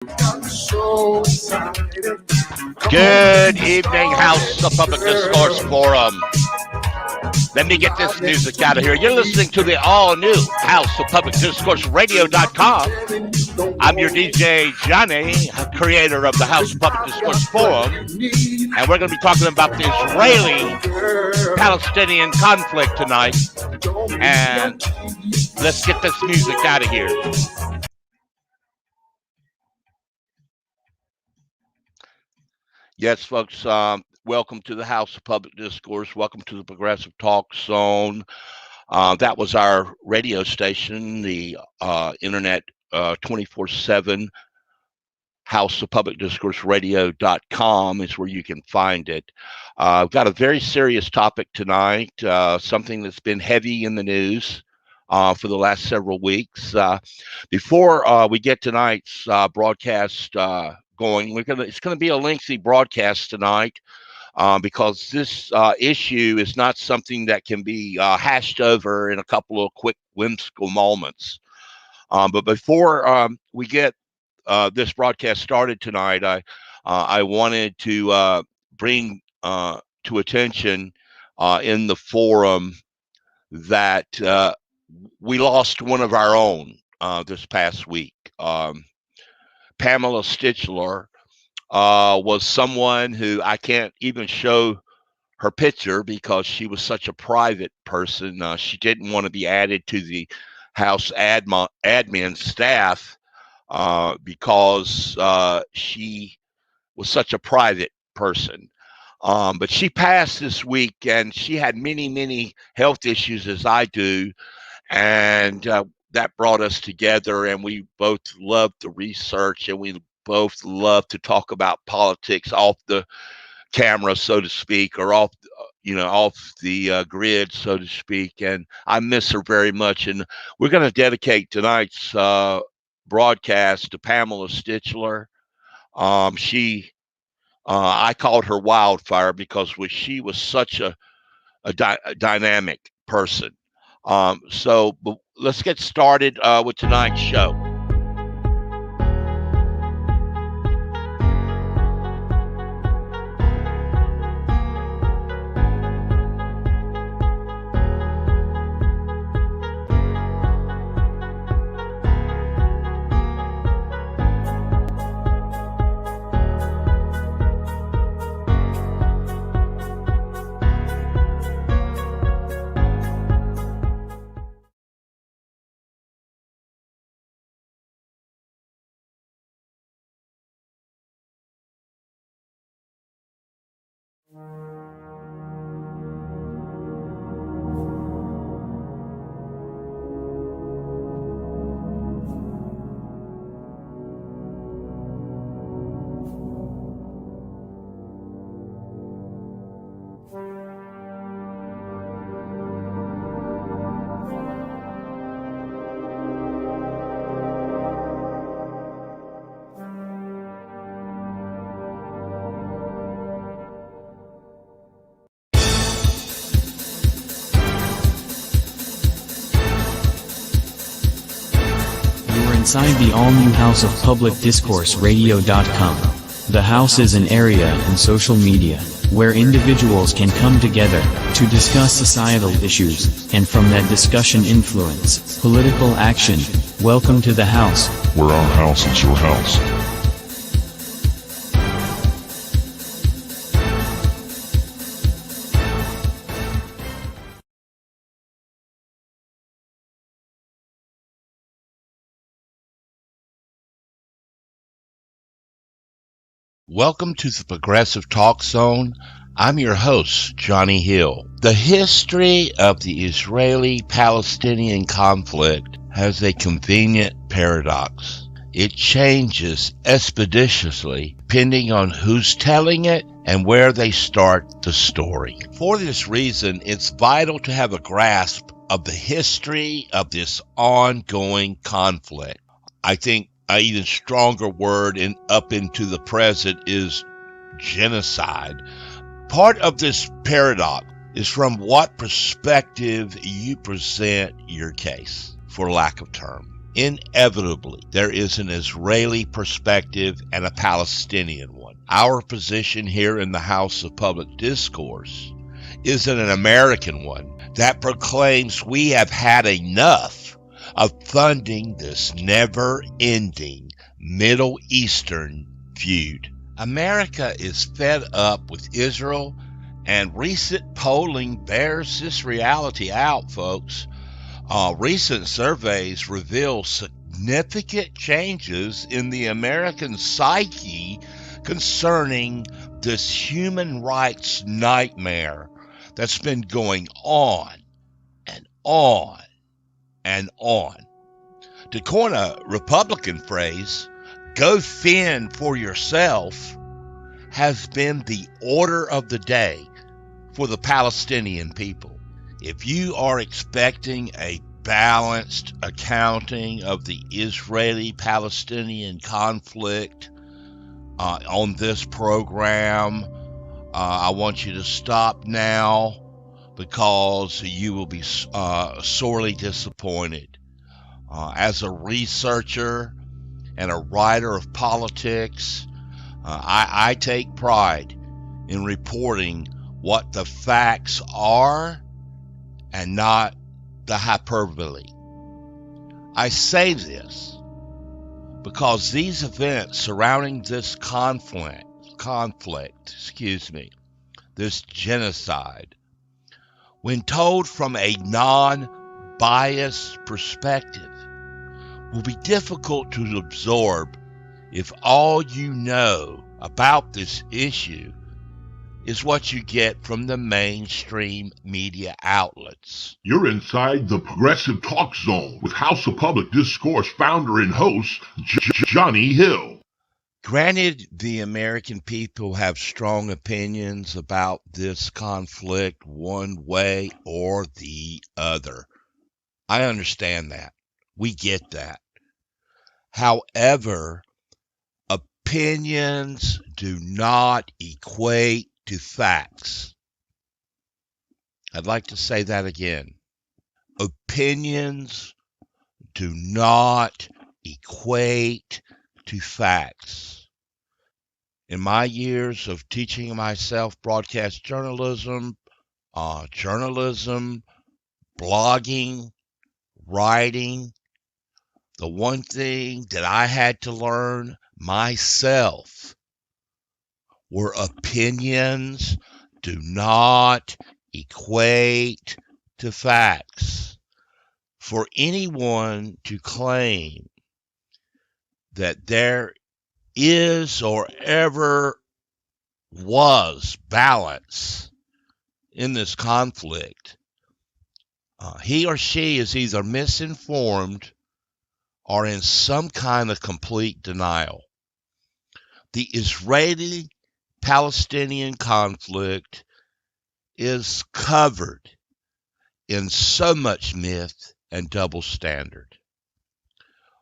Good evening, House of Public Discourse Forum. Let me get this music out of here. You're listening to the all-new House of Public Discourse Radio.com. I'm your DJ, Johnny, creator of the House of Public Discourse Forum, and we're going to be talking about the Israeli-Palestinian conflict tonight, and let's get this music out of here. Yes, folks, welcome to the House of Public Discourse. Welcome to the Progressive Talk Zone. That was our radio station, the internet 24/7 House of Public Discourse Radio.com is where you can find it. I've got a very serious topic tonight, something that's been heavy in the news for the last several weeks. Before we get tonight's broadcast going, it's going to be a lengthy broadcast tonight because this issue is not something that can be hashed over in a couple of quick whimsical moments. But before we get this broadcast started tonight, I wanted to bring to attention in the forum that we lost one of our own this past week. Pamela Stichler was someone who I can't even show her picture because she was such a private person. She didn't want to be added to the House admin staff because she was such a private person. But she passed this week, and she had many, many health issues, as I do, and that brought us together, and we both loved the research, and we both love to talk about politics off the camera, so to speak, or off the grid, so to speak. And I miss her very much. And we're going to dedicate tonight's broadcast to Pamela Stichler. I called her Wildfire because she was such a dynamic person. So let's get started with tonight's show. Inside the all-new House of Public Discourse Radio.com. The house is an area in social media where individuals can come together to discuss societal issues, and from that discussion influence political action. Welcome to the house, where our house is your house. Welcome to the Progressive Talk Zone. I'm your host, Johnny Hill. The history of the Israeli-Palestinian conflict has a convenient paradox. It changes expeditiously depending on who's telling it and where they start the story. For this reason, it's vital to have a grasp of the history of this ongoing conflict. I think an even stronger word up into the present is genocide. Part of this paradox is from what perspective you present your case, for lack of term. Inevitably, there is an Israeli perspective and a Palestinian one. Our position here in the House of Public Discourse is an American one that proclaims we have had enough of funding this never-ending Middle Eastern feud. America is fed up with Israel, and recent polling bears this reality out, folks. Recent surveys reveal significant changes in the American psyche concerning this human rights nightmare that's been going on and on and on. To coin a Republican phrase, go fend for yourself has been the order of the day for the Palestinian people. If you are expecting a balanced accounting of the Israeli-Palestinian conflict on this program, I want you to stop now, because you will be sorely disappointed. As a researcher and a writer of politics, I take pride in reporting what the facts are and not the hyperbole. I say this because these events surrounding this this genocide, when told from a non-biased perspective, will be difficult to absorb if all you know about this issue is what you get from the mainstream media outlets. You're inside the Progressive Talk Zone with House of Public Discourse founder and host, Johnny Hill. Granted, the American people have strong opinions about this conflict one way or the other. I understand that. We get that. However, opinions do not equate to facts. I'd like to say that again. Opinions do not equate to facts. In my years of teaching myself broadcast journalism, blogging, writing, the one thing that I had to learn myself were opinions do not equate to facts. For anyone to claim that there is or ever was balance in this conflict, he or she is either misinformed or in some kind of complete denial. The Israeli-Palestinian conflict is covered in so much myth and double standard.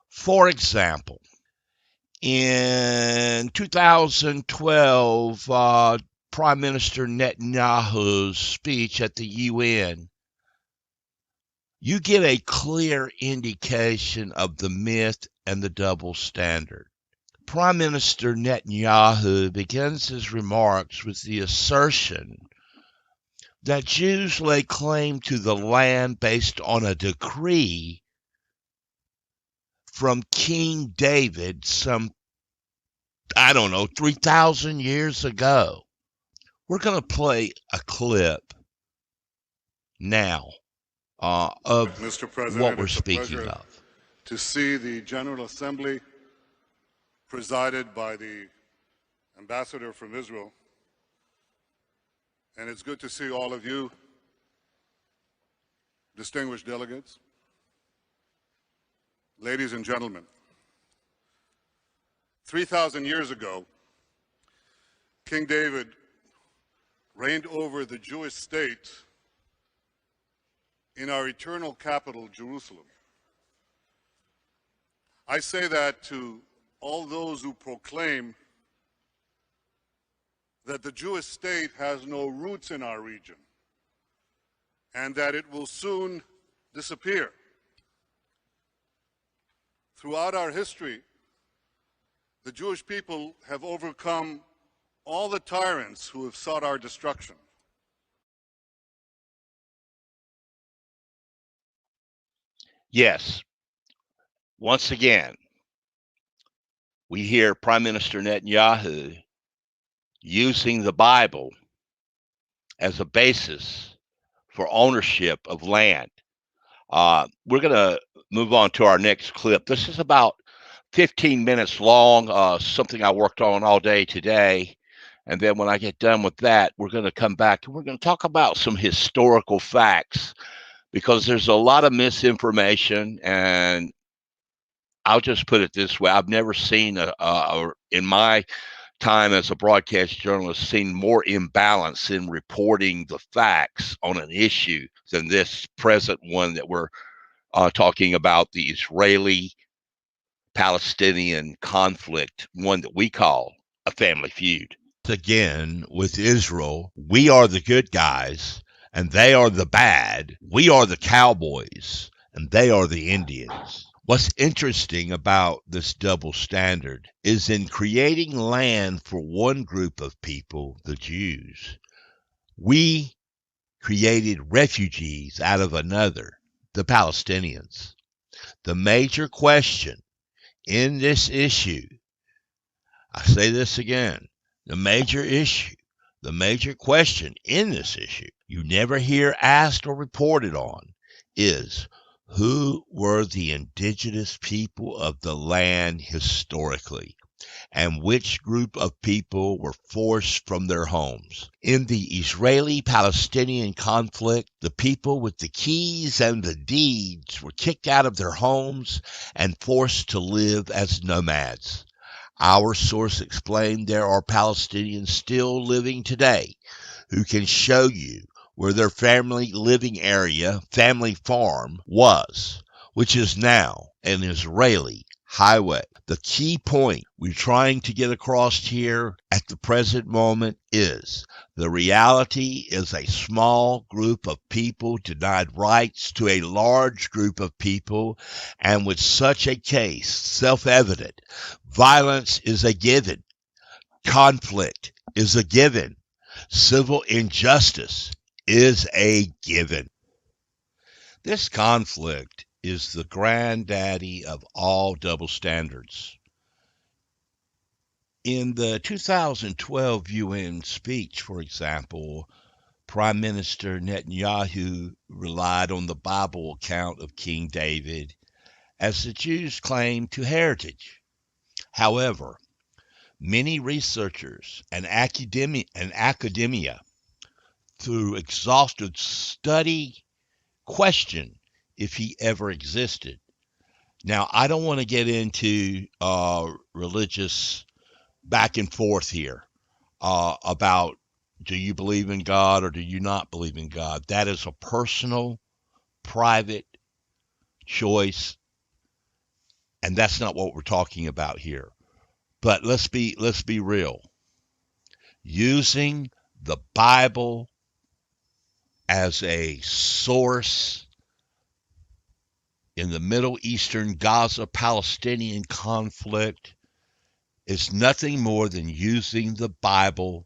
For example, in 2012, Prime Minister Netanyahu's speech at the UN, you get a clear indication of the myth and the double standard. Prime Minister Netanyahu begins his remarks with the assertion that Jews lay claim to the land based on a decree from King David some, 3,000 years ago. We're going to play a clip now of Mr. President, what we're it's a speaking pleasure of. to see the General Assembly presided by the Ambassador from Israel. And it's good to see all of you, distinguished delegates, ladies and gentlemen. 3,000 years ago, King David reigned over the Jewish state in our eternal capital, Jerusalem. I say that to all those who proclaim that the Jewish state has no roots in our region and that it will soon disappear. Throughout our history, the Jewish people have overcome all the tyrants who have sought our destruction. Yes, once again, we hear Prime Minister Netanyahu using the Bible as a basis for ownership of land. We're going to move on to our next clip. This is about 15 minutes long, something I worked on all day today. And then when I get done with that, we're going to come back and we're going to talk about some historical facts because there's a lot of misinformation. And I'll just put it this way. I've never seen in my time as a broadcast journalist, seen more imbalance in reporting the facts on an issue than this present one that we're talking about, the Israeli-Palestinian conflict, one that we call a family feud. Again, with Israel, we are the good guys and they are the bad. We are the cowboys and they are the Indians. What's interesting about this double standard is in creating land for one group of people, the Jews, we created refugees out of another, the Palestinians. The major question in this issue, I say this again, the major question in this issue, you never hear asked or reported on, is who were the indigenous people of the land historically, and which group of people were forced from their homes. In the Israeli-Palestinian conflict, the people with the keys and the deeds were kicked out of their homes and forced to live as nomads. Our source explained there are Palestinians still living today who can show you where their family living area, family farm, was, which is now an Israeli highway. The key point we're trying to get across here at the present moment is the reality is a small group of people denied rights to a large group of people, and with such a case, self-evident, violence is a given, conflict is a given, civil injustice is a given. This conflict is the granddaddy of all double standards. In the 2012 UN speech, for example, Prime Minister Netanyahu relied on the Bible account of King David as the Jews' claim to heritage. However, many researchers and academia, through exhaustive study, question if he ever existed. Now, I don't want to get into religious back and forth here about do you believe in God or do you not believe in God. That is a personal, private choice, and that's not what we're talking about here. But let's be real. Using the Bible as a source in the Middle Eastern Gaza-Palestinian conflict is nothing more than using the Bible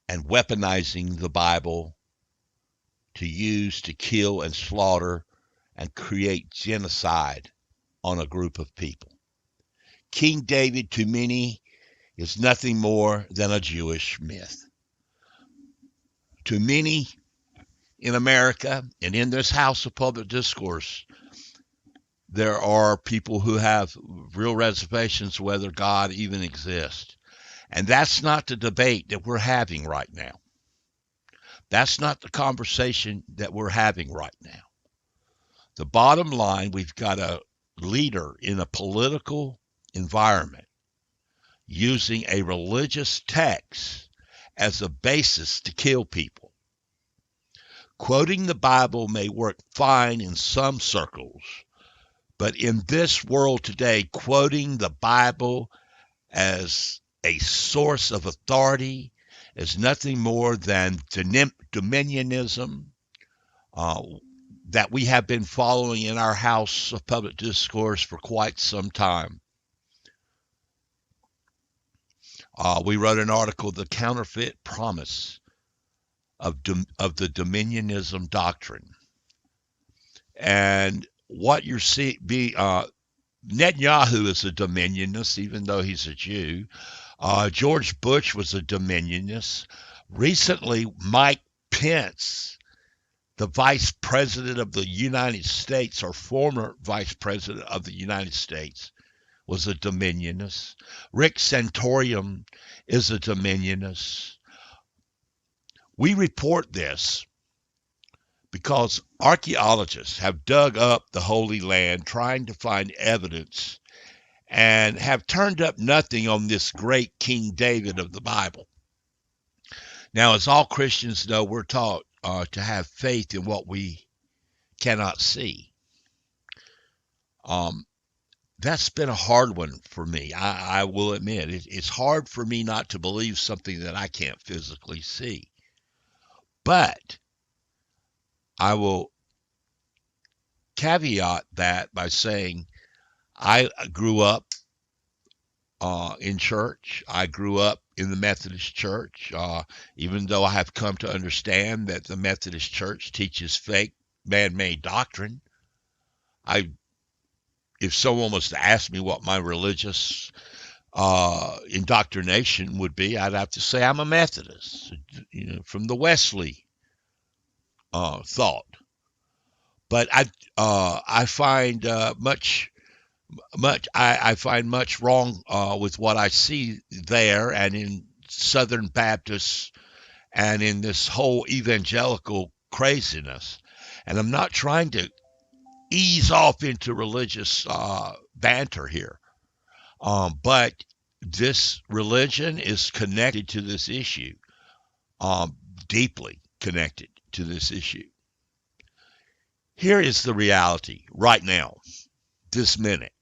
and weaponizing the Bible to use to kill and slaughter and create genocide on a group of people. King David, to many, is nothing more than a Jewish myth. To many in America and in this House of Public Discourse, there are people who have real reservations whether God even exists. And that's not the debate that we're having right now. That's not the conversation that we're having right now. The bottom line, we've got a leader in a political environment using a religious text as a basis to kill people. Quoting the Bible may work fine in some circles, but in this world today, quoting the Bible as a source of authority is nothing more than dominionism. that we have been following in our House of Public Discourse for quite some time. We wrote an article, The Counterfeit Promise of the Dominionism Doctrine. And what you're seeing, Netanyahu is a dominionist, even though he's a Jew. George Bush was a dominionist. Recently, Mike Pence, the Vice President of the United States, or former Vice President of the United States, was a dominionist. Rick Santorum is a dominionist. We report this because archaeologists have dug up the Holy Land trying to find evidence and have turned up nothing on this great King David of the Bible. Now, as all Christians know, we're taught to have faith in what we cannot see. That's been a hard one for me. I will admit it's hard for me not to believe something that I can't physically see. But I will caveat that by saying I grew up in church. I grew up in the Methodist Church, even though I have come to understand that the Methodist Church teaches fake, man-made doctrine. If someone was to ask me what my religious indoctrination would be, I'd have to say I'm a Methodist, from the Wesley thought. But I find I find much wrong with what I see there and in Southern Baptists and in this whole evangelical craziness. And I'm not trying to ease off into religious banter here, but this religion is connected to this issue, deeply connected to this issue. Here is the reality right now, this minute.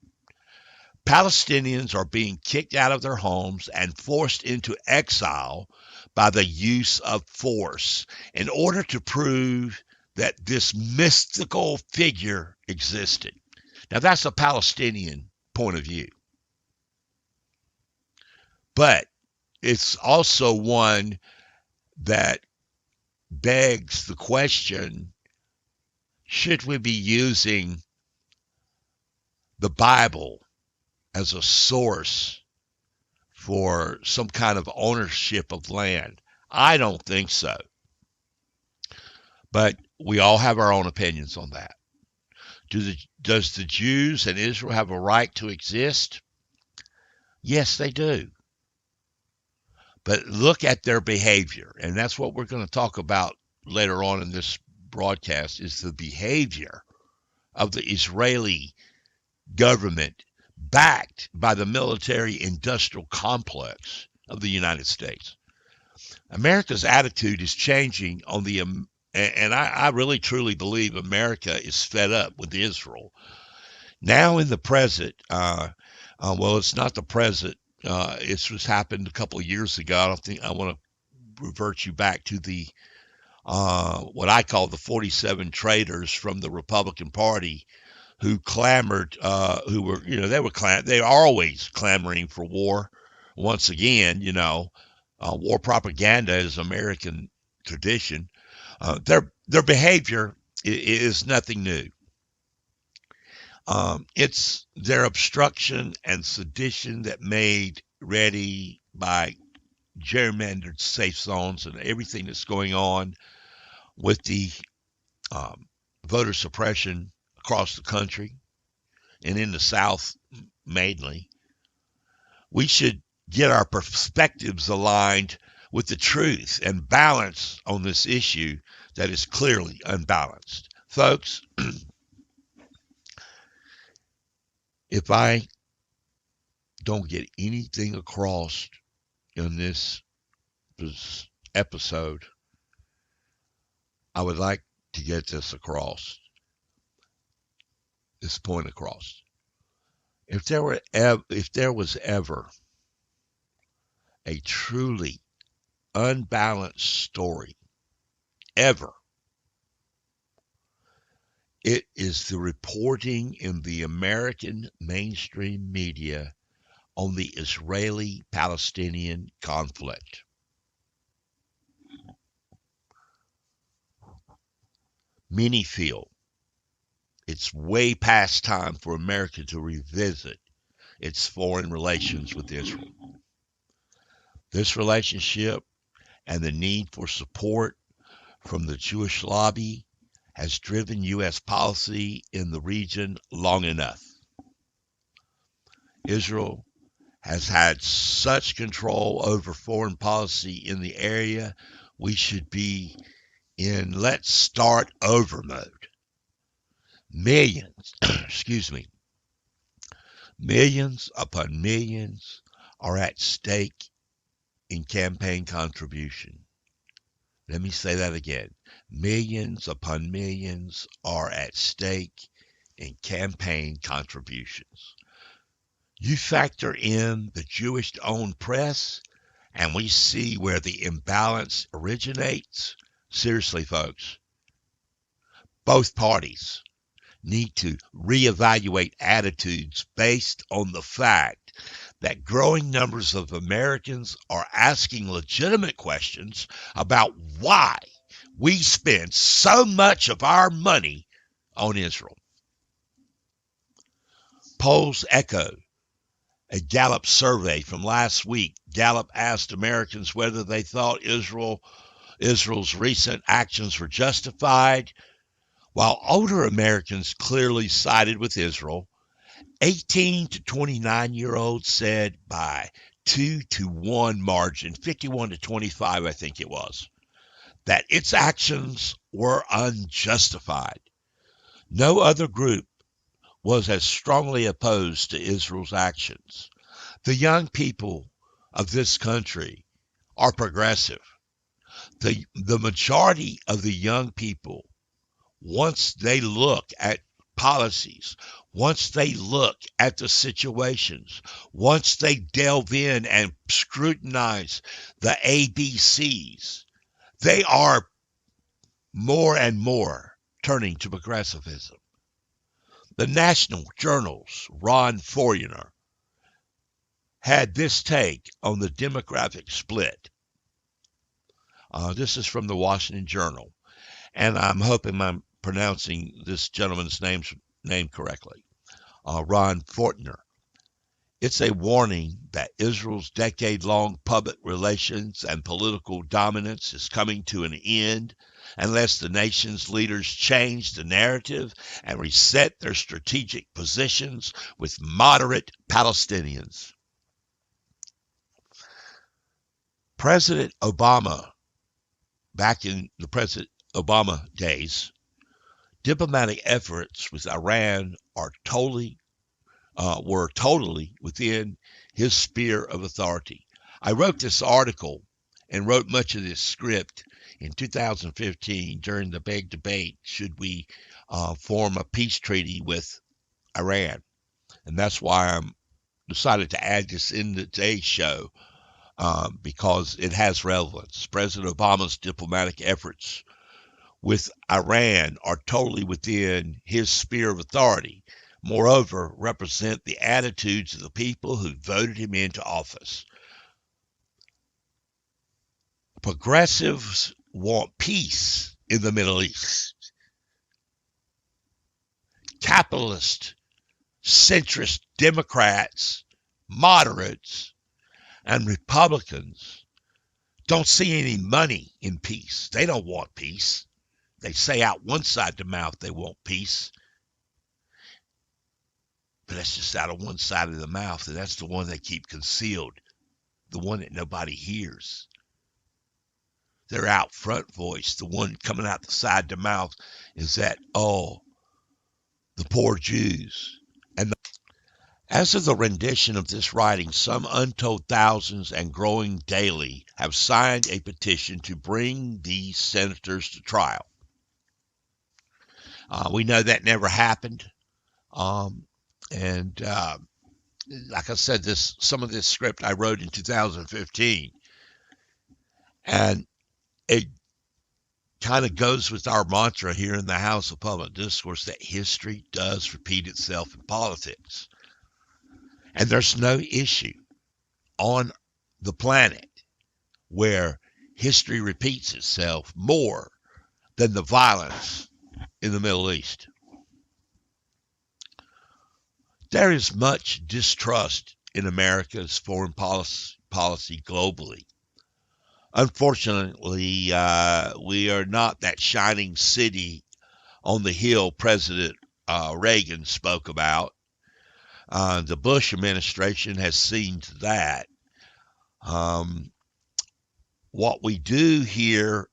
Palestinians are being kicked out of their homes and forced into exile by the use of force in order to prove that this mystical figure existed. Now, that's a Palestinian point of view. But it's also one that begs the question, should we be using the Bible as a source for some kind of ownership of land? I don't think so. But we all have our own opinions on that. Does the Jews and Israel have a right to exist? Yes, they do. But look at their behavior, and that's what we're going to talk about later on in this broadcast, is the behavior of the Israeli government backed by the military-industrial complex of the United States. America's attitude is changing on the, and I really truly believe America is fed up with Israel. Now in the present, well, it's not the present. It's just happened a couple of years ago. I don't think I want to revert you back to the what I call the 47 traitors from the Republican Party who clamored, who were, they are always clamoring for war. Once again, war propaganda is American tradition. Their behavior is nothing new. It's their obstruction and sedition that made ready by gerrymandered safe zones and everything that's going on with the voter suppression across the country and in the South mainly. We should get our perspectives aligned with the truth and balance on this issue that is clearly unbalanced. Folks, if I don't get anything across in this episode, I would like to get this point across. If there was ever a truly unbalanced story, ever, It is the reporting in the American mainstream media on the Israeli-Palestinian conflict. Many feel it's way past time for America to revisit its foreign relations with Israel. This relationship and the need for support from the Jewish lobby has driven U.S. policy in the region long enough. Israel has had such control over foreign policy in the area, we should be in let's start over mode. Millions, millions upon millions are at stake in campaign contribution. Let me say that again. Millions upon millions are at stake in campaign contributions. You factor in the Jewish-owned press, and we see where the imbalance originates. Seriously, folks, both parties need to reevaluate attitudes based on the fact that growing numbers of Americans are asking legitimate questions about why we spend so much of our money on Israel. Polls echo a Gallup survey from last week. Gallup asked Americans whether they thought Israel's recent actions were justified. While older Americans clearly sided with Israel, 18 to 29-year-olds said by 2-1 margin, 51 to 25, I think it was, that its actions were unjustified. No other group was as strongly opposed to Israel's actions. The young people of this country are progressive. The majority of the young people, once they look at policies, once they look at the situations, once they delve in and scrutinize the ABCs, they are more and more turning to progressivism. The national journal's Ron Forerunner had this take on the demographic split. This is from the Washington Journal, and I'm hoping I'm pronouncing this gentleman's name correctly. Ron Forerunner. It's a warning that Israel's decade-long public relations and political dominance is coming to an end unless the nation's leaders change the narrative and reset their strategic positions with moderate Palestinians. President Obama, back in the President Obama days, diplomatic efforts with Iran were totally within his sphere of authority. I wrote this article and wrote much of this script in 2015 during the big debate, should we form a peace treaty with Iran? And that's why I decided to add this in today's show, because it has relevance. President Obama's diplomatic efforts with Iran are totally within his sphere of authority. Moreover, represent the attitudes of the people who voted him into office. Progressives want peace in the Middle East. Capitalist, centrist Democrats, moderates, and Republicans don't see any money in peace. They don't want peace. They say out one side of the mouth they want peace. But that's just out of one side of the mouth, and that's the one they keep concealed, the one that nobody hears. Their out front voice, the one coming out the side of the mouth, is that, the poor Jews. As of the rendition of this writing, some untold thousands and growing daily have signed a petition to bring these senators to trial. We know that never happened. And like I said, some of this script I wrote in 2015, and it kind of goes with our mantra here in the House of Public Discourse that history does repeat itself in politics. And there's no issue on the planet where history repeats itself more than the violence in the Middle East. There is much distrust in America's foreign policy globally. Unfortunately, we are not that shining city on the hill President Reagan spoke about. The Bush administration has seen to that. What we do hear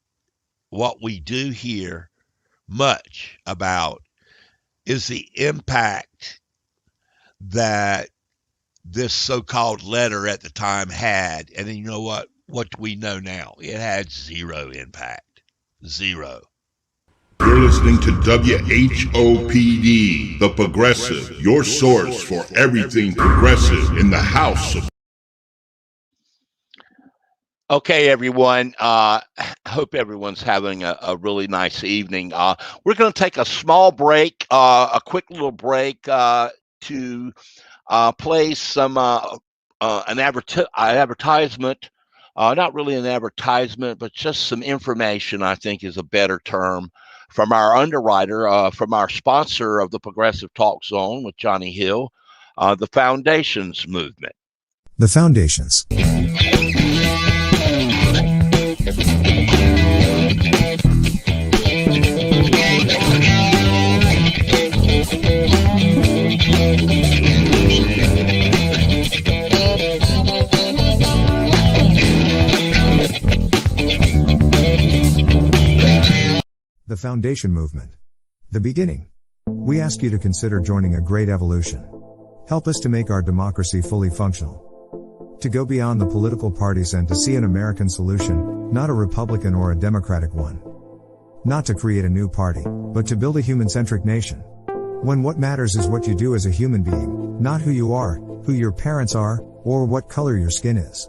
much about is the impact that this so-called letter at the time had. And then you know what? What do we know now? It had zero impact. Zero. You're listening to WHOPD, The Progressive, your source for everything progressive in the House of... Okay, everyone. Hope everyone's having a really nice evening. We're going to take a small break, a quick little break to play some an advertisement. Not really an advertisement, but just some information, I think is a better term, from our underwriter, from our sponsor of the Progressive Talk Zone with Johnny Hill, the Foundations Movement. The Foundations. The Foundation Movement. The beginning. We ask you to consider joining a great evolution. Help us to make our democracy fully functional. To go beyond the political parties and to see an American solution, not a Republican or a Democratic one. Not to create a new party, but to build a human-centric nation. When what matters is what you do as a human being, not who you are, who your parents are, or what color your skin is.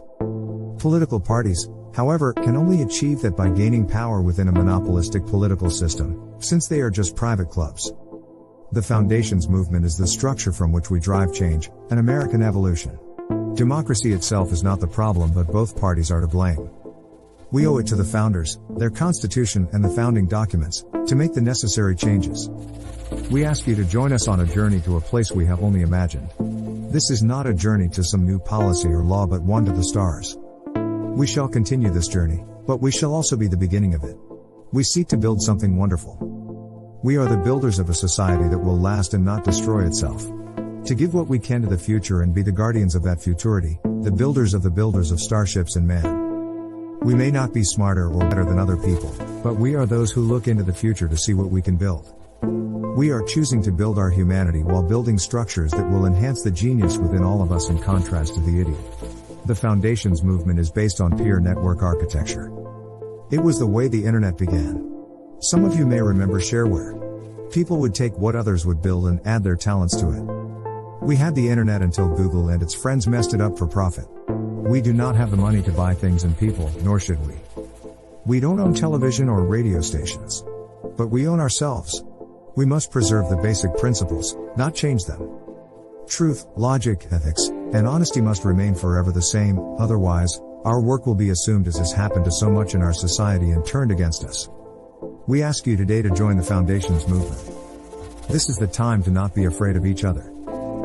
Political parties, however, can only achieve that by gaining power within a monopolistic political system, since they are just private clubs. The Foundations Movement is the structure from which we drive change, an American evolution. Democracy itself is not the problem, but both parties are to blame. We owe it to the founders, their constitution and the founding documents, to make the necessary changes. We ask you to join us on a journey to a place we have only imagined. This is not a journey to some new policy or law, but one to the stars. We shall continue this journey, but we shall also be the beginning of it. We seek to build something wonderful. We are the builders of a society that will last and not destroy itself. To give what we can to the future and be the guardians of that futurity, the builders of starships and man. We may not be smarter or better than other people, but we are those who look into the future to see what we can build. We are choosing to build our humanity while building structures that will enhance the genius within all of us in contrast to the idiot. The Foundations Movement is based on peer network architecture. It was the way the internet began. Some of you may remember shareware. People would take what others would build and add their talents to it. We had the internet until Google and its friends messed it up for profit. We do not have the money to buy things and people, nor should we. We don't own television or radio stations. But we own ourselves. We must preserve the basic principles, not change them. Truth, logic, ethics, and honesty must remain forever the same, otherwise, our work will be assumed as has happened to so much in our society and turned against us. We ask you today to join the Foundations Movement. This is the time to not be afraid of each other.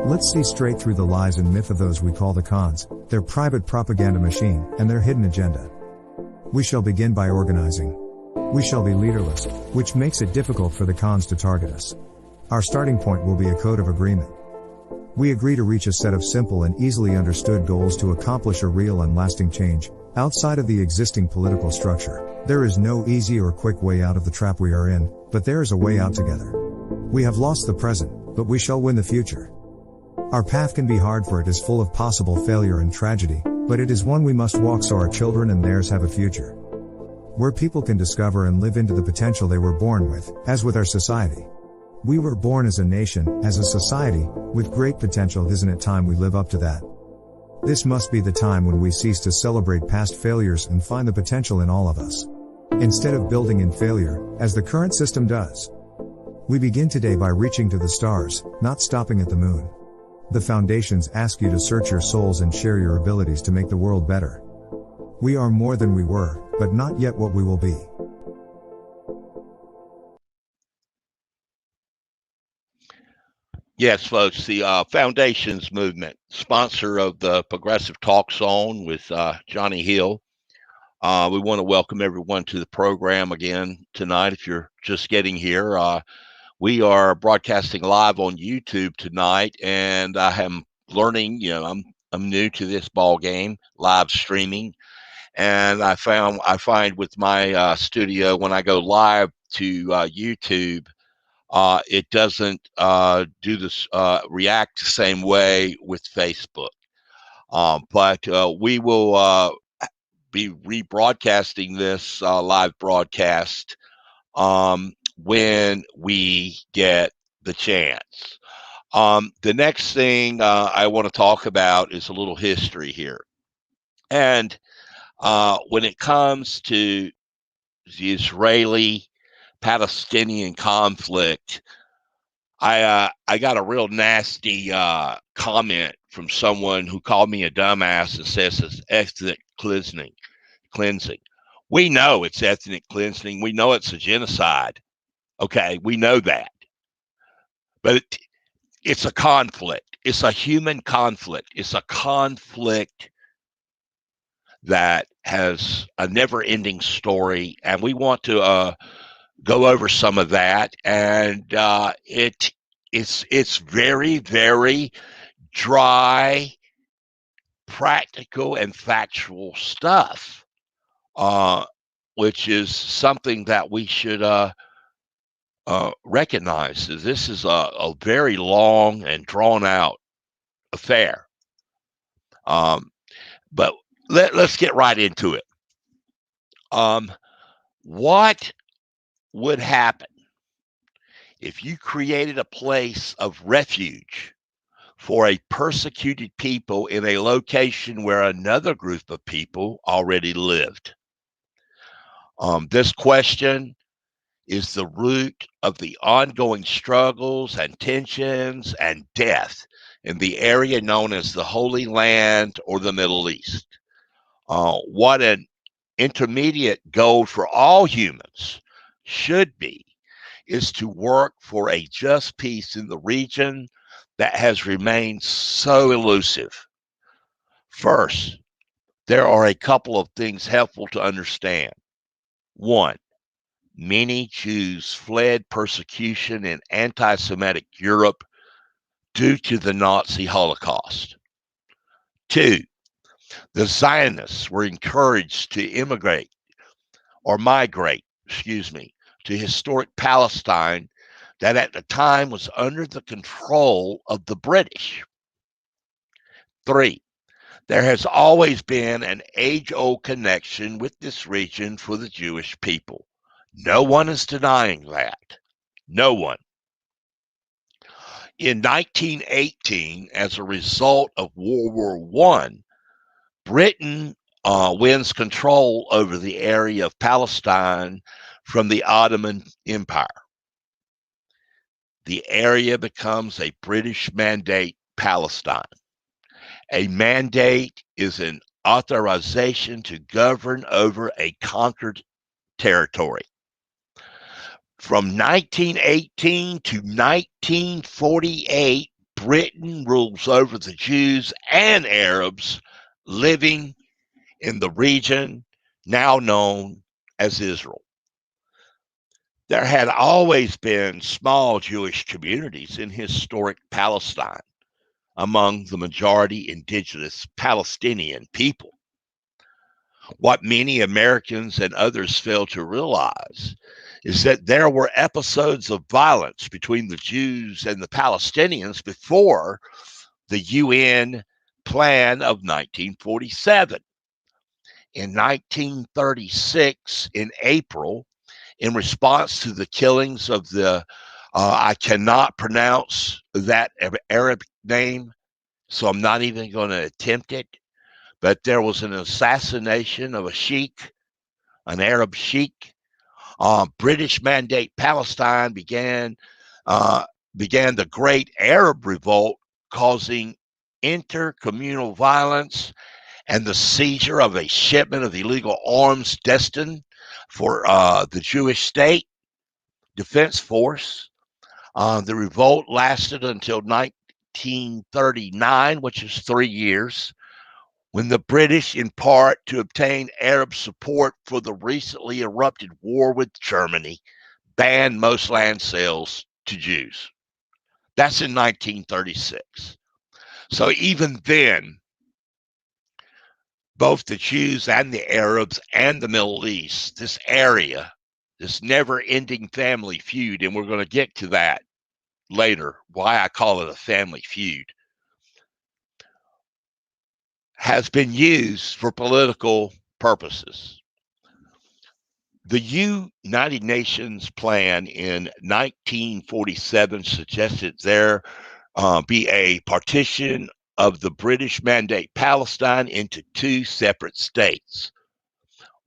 Let's see straight through the lies and myth of those we call the cons, their private propaganda machine, and their hidden agenda. We shall begin by organizing. We shall be leaderless, which makes it difficult for the cons to target us. Our starting point will be a code of agreement. We agree to reach a set of simple and easily understood goals to accomplish a real and lasting change, outside of the existing political structure. There is no easy or quick way out of the trap we are in, but there is a way out together. We have lost the present, but we shall win the future. Our path can be hard, for it is full of possible failure and tragedy, but it is one we must walk so our children and theirs have a future. Where people can discover and live into the potential they were born with, as with our society. We were born as a nation, as a society, with great potential. Isn't it time we live up to that? This must be the time when we cease to celebrate past failures and find the potential in all of us. instead of building in failure, as the current system does. We begin today by reaching to the stars, not stopping at the moon. The foundations ask you to search your souls and share your abilities to make the world better. We are more than we were, but not yet what we will be. Yes, folks, the Foundations Movement, sponsor of the Progressive Talk Zone with Johnny Hill. We want to welcome everyone to the program again tonight. If you're just getting here, we are broadcasting live on YouTube tonight, and I am learning. I'm new to this ball game, live streaming, and I find with my studio, when I go live to YouTube, it doesn't do this react the same way with Facebook. But we will be rebroadcasting this live broadcast when we get the chance. The next thing I want to talk about is a little history here. And when it comes to the Israeli-Palestinian conflict, I got a real nasty comment from someone who called me a dumbass and says it's ethnic cleansing. We know it's ethnic cleansing. We know it's a genocide. Okay, we know that. But it's a conflict. It's a human conflict. It's a conflict that has a never-ending story, and we want to go over some of that. And it's very, very dry, practical, and factual stuff, which is something that we should recognize. This is a very long and drawn-out affair. But let's get right into it. What would happen if you created a place of refuge for a persecuted people in a location where another group of people already lived? This question is the root of the ongoing struggles and tensions and death in the area known as the Holy Land or the Middle East. What an intermediate goal for all humans should be is to work for a just peace in the region that has remained so elusive. First, there are a couple of things helpful to understand. One, many Jews fled persecution in anti-Semitic Europe due to the Nazi Holocaust. Two, the Zionists were encouraged to migrate to historic Palestine that at the time was under the control of the British. Three, there has always been an age-old connection with this region for the Jewish people. No one is denying that. No one. In 1918, as a result of World War I, Britain wins control over the area of Palestine from the Ottoman Empire. The area becomes a British Mandate Palestine. A mandate is an authorization to govern over a conquered territory. From 1918 to 1948, Britain rules over the Jews and Arabs living in the region now known as Israel. There had always been small Jewish communities in historic Palestine among the majority indigenous Palestinian people. What many Americans and others fail to realize is that there were episodes of violence between the Jews and the Palestinians before the UN plan of 1947. In 1936, in April, in response to the killings of the, I cannot pronounce that Arabic name, so I'm not even going to attempt it, but there was an assassination of a sheikh an Arab sheikh. British Mandate Palestine began the Great Arab Revolt, causing intercommunal violence and the seizure of a shipment of illegal arms destined for the Jewish State Defense Force. The revolt lasted until 1939, which is 3 years, when the British, in part to obtain Arab support for the recently erupted war with Germany, banned most land sales to Jews. That's in 1936. So even then, both the Jews and the Arabs and the Middle East, this area, this never-ending family feud, and we're going to get to that later, why I call it a family feud, has been used for political purposes. The United Nations plan in 1947 suggested there be a partition of the British Mandate Palestine into 2 separate states,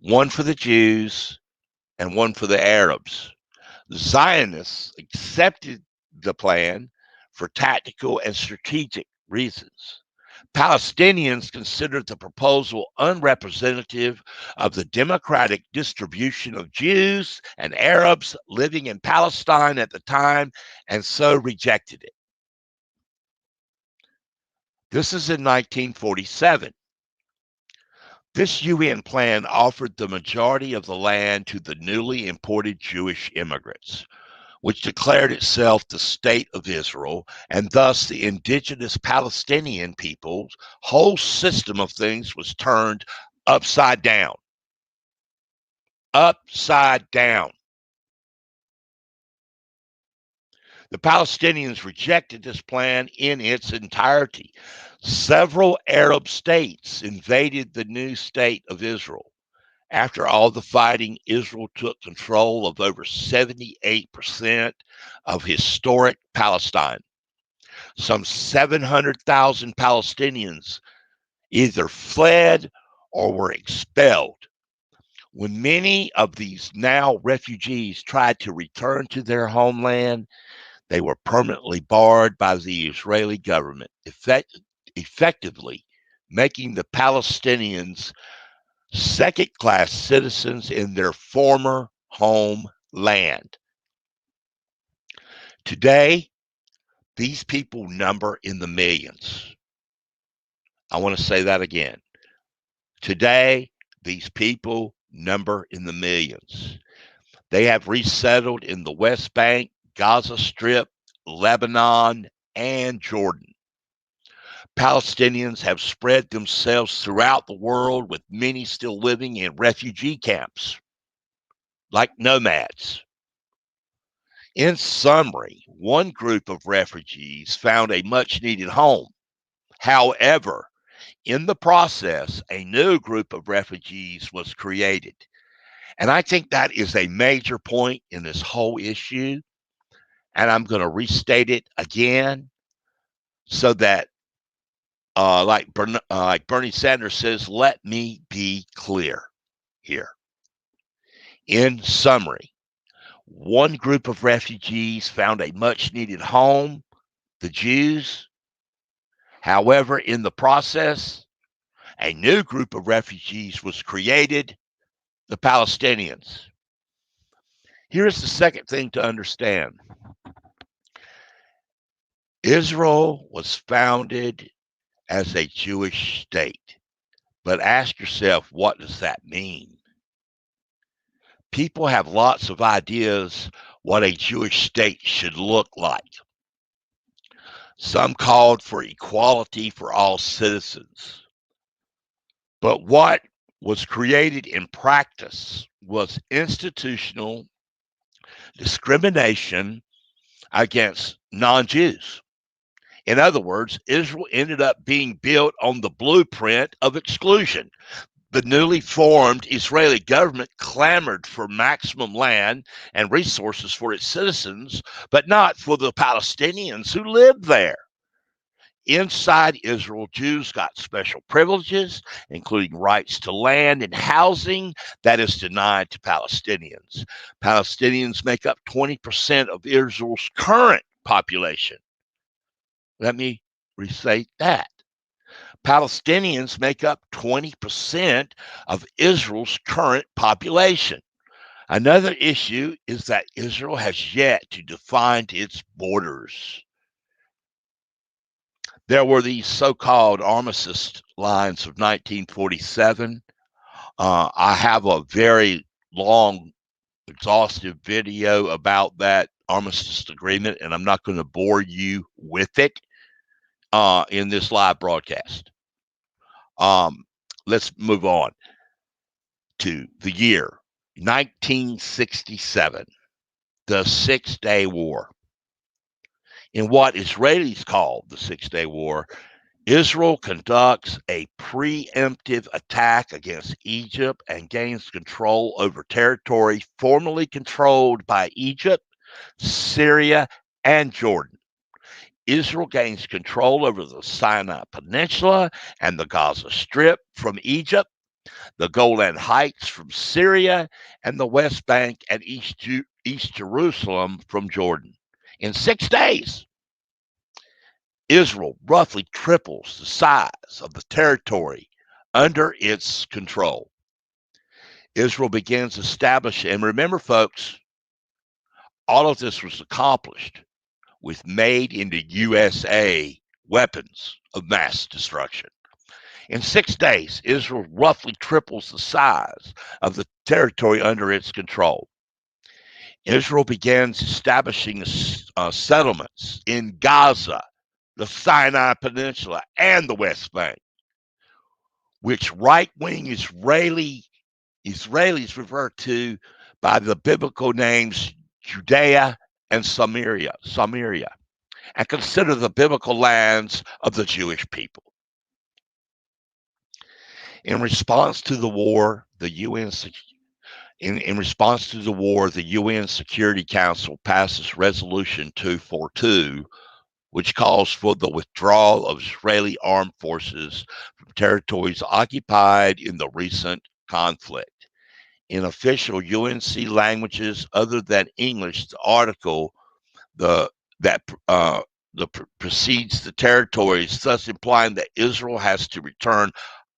one for the Jews and one for the Arabs. The Zionists accepted the plan for tactical and strategic reasons. Palestinians considered the proposal unrepresentative of the democratic distribution of Jews and Arabs living in Palestine at the time, and so rejected it. This is in 1947. This UN plan offered the majority of the land to the newly imported Jewish immigrants, which declared itself the State of Israel, and thus the indigenous Palestinian people's whole system of things was turned upside down. Upside down. The Palestinians rejected this plan in its entirety. Several Arab states invaded the new state of Israel. After all the fighting, Israel took control of over 78% of historic Palestine. Some 700,000 Palestinians either fled or were expelled. When many of these now refugees tried to return to their homeland, they were permanently barred by the Israeli government, effectively making the Palestinians second-class citizens in their former homeland. Today, these people number in the millions. I want to say that again. Today, these people number in the millions. They have resettled in the West Bank, Gaza Strip, Lebanon, and Jordan. Palestinians have spread themselves throughout the world, with many still living in refugee camps, like nomads. In summary, one group of refugees found a much-needed home. However, in the process, a new group of refugees was created. And I think that is a major point in this whole issue. And I'm going to restate it again so that, like Bernie Sanders says, let me be clear here. In summary, one group of refugees found a much-needed home, the Jews. However, in the process, a new group of refugees was created, the Palestinians. Here's the second thing to understand. Israel was founded as a Jewish state. But ask yourself, what does that mean? People have lots of ideas what a Jewish state should look like. Some called for equality for all citizens. But what was created in practice was institutional discrimination against non-Jews. In other words, Israel ended up being built on the blueprint of exclusion. The newly formed Israeli government clamored for maximum land and resources for its citizens, but not for the Palestinians who lived there. inside Israel, Jews got special privileges, including rights to land and housing that is denied to Palestinians. Palestinians make up 20% of Israel's current population. Let me restate that. Palestinians make up 20% of Israel's current population. Another issue is that Israel has yet to define its borders. There were these so-called armistice lines of 1947. I have a very long, exhaustive video about that armistice agreement, and I'm not going to bore you with it in this live broadcast. Let's move on to the year 1967, the Six-Day War. In what Israelis call the Six-Day War, Israel conducts a preemptive attack against Egypt and gains control over territory formerly controlled by Egypt, Syria, and Jordan. Israel gains control over the Sinai Peninsula and the Gaza Strip from Egypt, the Golan Heights from Syria, and the West Bank and East Jerusalem from Jordan. In 6 days, Israel roughly triples the size of the territory under its control. Israel begins establishing, and remember, folks, all of this was accomplished with made in the USA weapons of mass destruction. In 6 days, Israel roughly triples the size of the territory under its control. Israel begins establishing settlements in Gaza, the Sinai Peninsula, and the West Bank, which right-wing Israelis refer to by the biblical names Judea and Samaria, and consider the biblical lands of the Jewish people. In response to the war, the UN Security Council passes Resolution 242, which calls for the withdrawal of Israeli armed forces from territories occupied in the recent conflict. In official UNC languages other than English, the article precedes the territories, thus implying that Israel has to return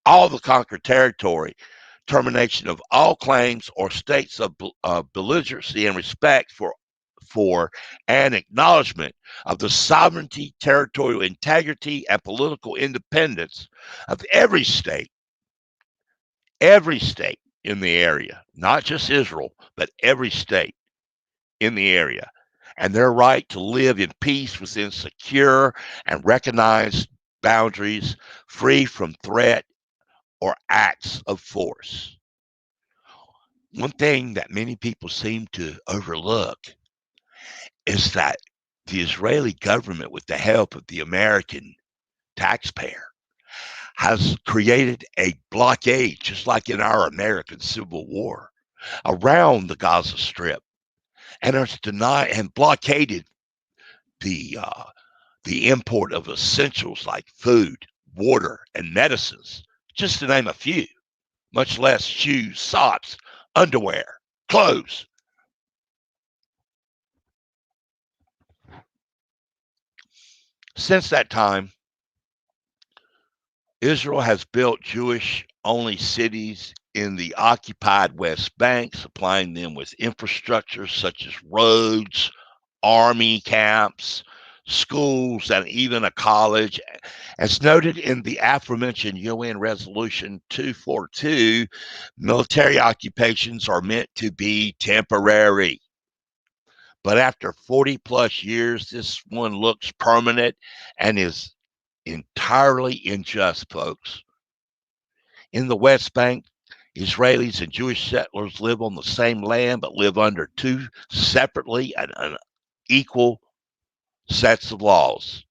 all the conquered territory, termination of all claims or states of belligerency, and respect for an acknowledgement of the sovereignty, territorial integrity, and political independence of every state in the area, not just Israel, but every state in the area, and their right to live in peace within secure and recognized boundaries, free from threat or acts of force. One thing that many people seem to overlook is that the Israeli government, with the help of the American taxpayer, has created a blockade, just like in our American Civil War, around the Gaza Strip, and has denied and blockaded the import of essentials like food, water, and medicines, just to name a few, much less shoes, socks, underwear, clothes. Since that time, Israel has built Jewish-only cities in the occupied West Bank, supplying them with infrastructure such as roads, army camps, schools, and even a college. As noted in the aforementioned UN Resolution 242, military occupations are meant to be temporary. But after 40 plus years, this one looks permanent and is entirely unjust, folks. In the West Bank, Israelis and Jewish settlers live on the same land, but live under two separately and unequal sets of laws.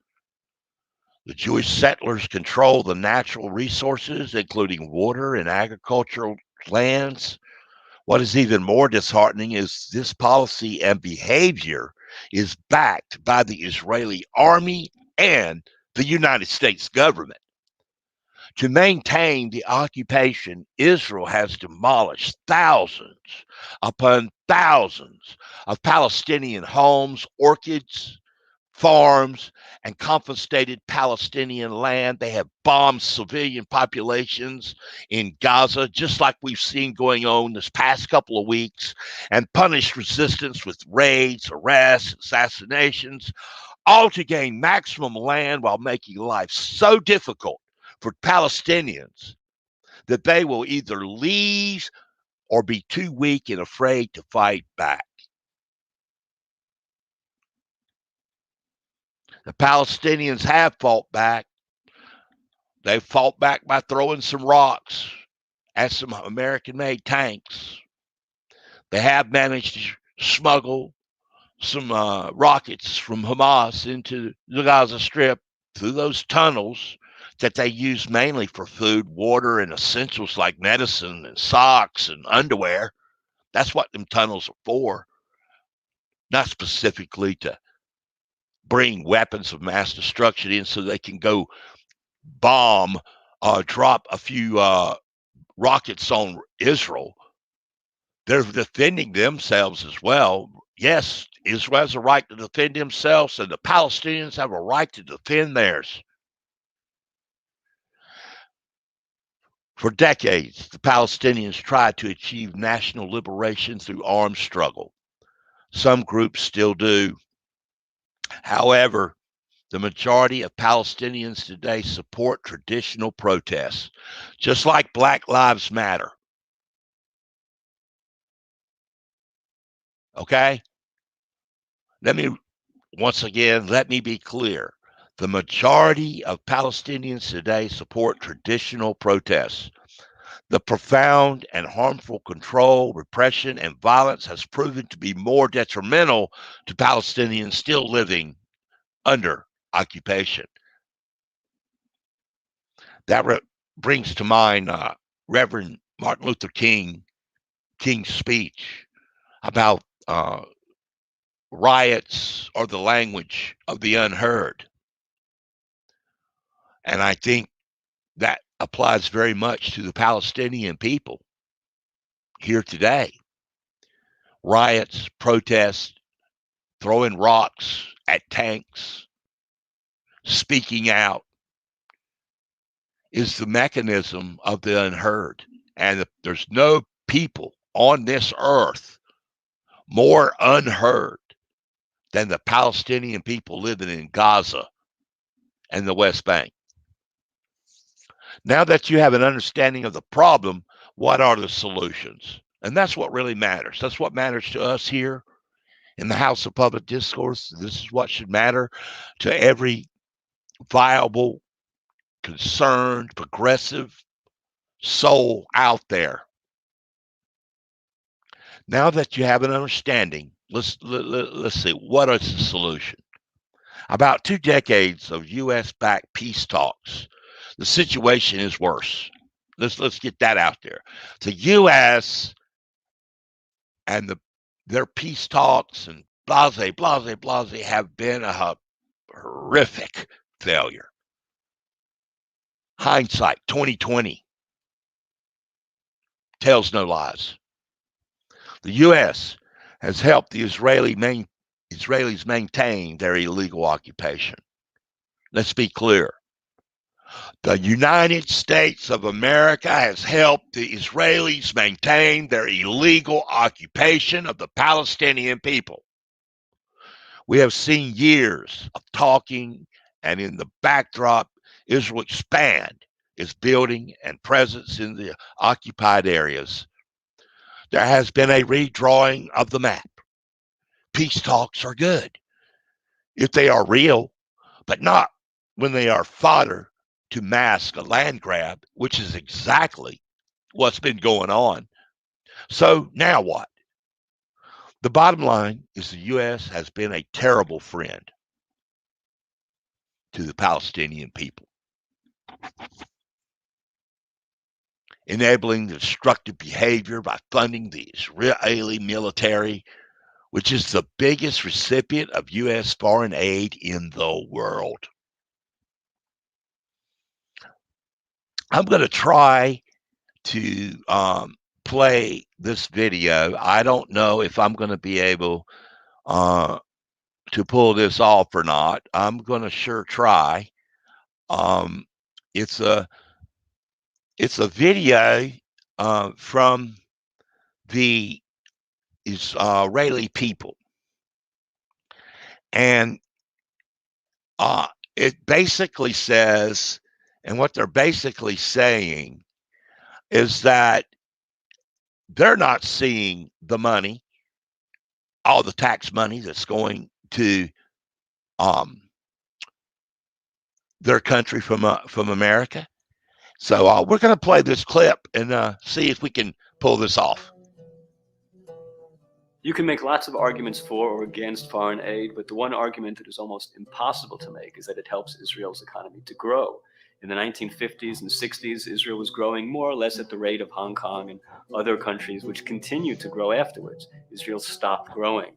The Jewish settlers control the natural resources, including water and agricultural lands. What is even more disheartening is this policy and behavior is backed by the Israeli army and the United States government. To maintain the occupation, Israel has demolished thousands upon thousands of Palestinian homes, orchards, farms, and confiscated Palestinian land. They have bombed civilian populations in Gaza, just like we've seen going on this past couple of weeks, and punished resistance with raids, arrests, assassinations, all to gain maximum land while making life so difficult for Palestinians that they will either leave or be too weak and afraid to fight back. The Palestinians have fought back. They've fought back by throwing some rocks at some American-made tanks. They have managed to smuggle some rockets from Hamas into the Gaza Strip through those tunnels that they use mainly for food, water, and essentials like medicine and socks and underwear. That's what them tunnels are for, not specifically to bring weapons of mass destruction in so they can go bomb, drop a few rockets on Israel. They're defending themselves as well. Yes, Israel has a right to defend themselves, and the Palestinians have a right to defend theirs. For decades, the Palestinians tried to achieve national liberation through armed struggle. Some groups still do. However, the majority of Palestinians today support traditional protests, just like Black Lives Matter. Okay? Let me be clear. The majority of Palestinians today support traditional protests. The profound and harmful control, repression, and violence has proven to be more detrimental to Palestinians still living under occupation. That brings to mind Reverend Martin Luther King's speech about riots are the language of the unheard. And I think that applies very much to the Palestinian people here today. Riots, protests, throwing rocks at tanks, speaking out is the mechanism of the unheard. And there's no people on this earth more unheard than the Palestinian people living in Gaza and the West Bank. Now that you have an understanding of the problem, what are the solutions? And that's what really matters. That's what matters to us here in the House of Public Discourse. This is what should matter to every viable, concerned, progressive soul out there. Now that you have an understanding, let's see, what is the solution? About 2 decades of U.S.-backed peace talks, the situation is worse. Let's get that out there. The U.S. and their peace talks and blase have been a horrific failure. Hindsight 2020 tells no lies. The U.S. has helped the Israelis maintain their illegal occupation. Let's be clear. The United States of America has helped the Israelis maintain their illegal occupation of the Palestinian people. We have seen years of talking, and in the backdrop, Israel expand its building and presence in the occupied areas. There has been a redrawing of the map. Peace talks are good if they are real, but not when they are fodder to mask a land grab, which is exactly what's been going on. So now what? The bottom line is the U.S. has been a terrible friend to the Palestinian people, enabling the destructive behavior by funding the Israeli military, which is the biggest recipient of U.S. foreign aid in the world. I'm going to try to play this video. I don't know if I'm going to be able to pull this off or not. I'm going to sure try. It's a video from the Israeli people, and it basically says, and what they're basically saying is that they're not seeing the money, all the tax money that's going to their country from America. So we're going to play this clip and see if we can pull this off. You can make lots of arguments for or against foreign aid, but the one argument that is almost impossible to make is that it helps Israel's economy to grow. In the 1950s and 60s, Israel was growing more or less at the rate of Hong Kong and other countries, which continued to grow afterwards. Israel stopped growing.